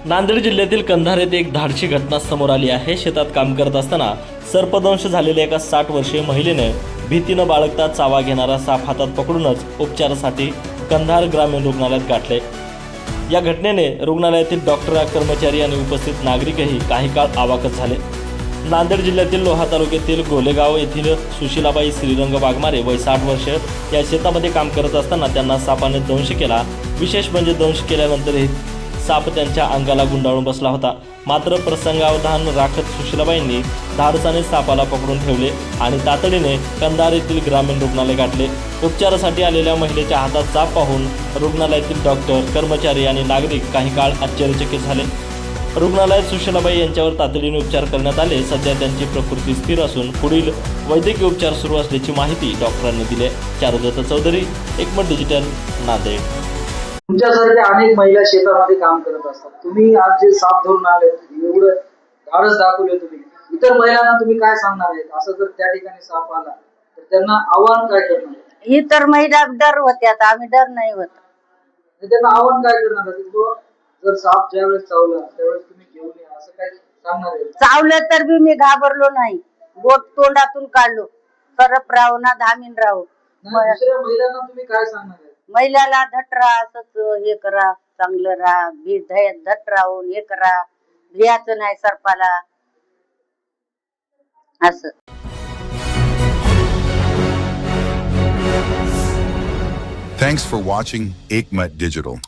नांदेड जिल्ह्यातील कंधार येथे एक धाडसी घटना समोर आली आहे। शेतात काम करत असताना सर्पदंश झालेल्या एका 60 वर्षीय महिलेने भीतीनं बाळगता चावा घेणारा साप हातात पकडूनच उपचारासाठी कंधार ग्रामीण रुग्णालयात गाठले। या घटनेने रुग्णालयातील डॉक्टर, कर्मचारी आणि उपस्थित नागरिकही काही काळ अवाकच झाले। नांदेड जिल्ह्यातील लोहा तालुक्यातील गोलेगाव येथील सुशीलाबाई श्रीरंग वाघमारे वय 60 वर्ष या शेतामध्ये काम करत असताना त्यांना सापाने दंश केला। विशेष म्हणजे दंश केल्यानंतरही साप त्यांच्या अंगाला गुंडाळून बसला होता। मात्र प्रसंगावधान राखत सुशीलाबाईंनी धाडसाने सापाला पकडून ठेवले आणि तातडीने कंधार येथील ग्रामीण रुग्णालय गाठले। उपचारासाठी आलेल्या महिलेच्या हातात साप पाहून रुग्णालयातील डॉक्टर, कर्मचारी आणि नागरिक काही काळ आश्चर्यचकित झाले। रुग्णालयात सुशीलाबाई यांच्यावर तातडीने उपचार करण्यात आले। सध्या त्यांची प्रकृती स्थिर असून पुढील वैद्यकीय उपचार सुरू असल्याची माहिती डॉक्टरांनी दिली। चारुदत्त चौधरी, एकमत डिजिटल, नांदेड। तुमच्यासारख्या अनेक महिला शेतामध्ये काम करत असतात। तुम्ही आज जे साप धरून आले, एवढं धाडस दाखवले तुम्ही, इतर महिलांना तुम्ही काय सांगणार आहेत? असं जर त्या ठिकाणी साप आला तर त्यांना आव्हान काय करणार? इतर महिला डर होत्या, आम्ही डर नाही होत। त्यांना आव्हान काय करणार आहे? जर साप ज्यावेळेस चावला त्यावेळेस तुम्ही घेऊन या असं काय सांगणार आहे? चावलं तर बी मी घाबरलो नाही, बोट तोंडातून काढलो, सरप राहू ना धामीन राहू। दुसऱ्या महिलांना तुम्ही काय सांगणार आहे? महिलाला धटरा, असंच हे करा, चांगलं राहा, धट राहून हे करा, भियाचं नाही सरपाला असं। Thanks for watching Ekmat Digital.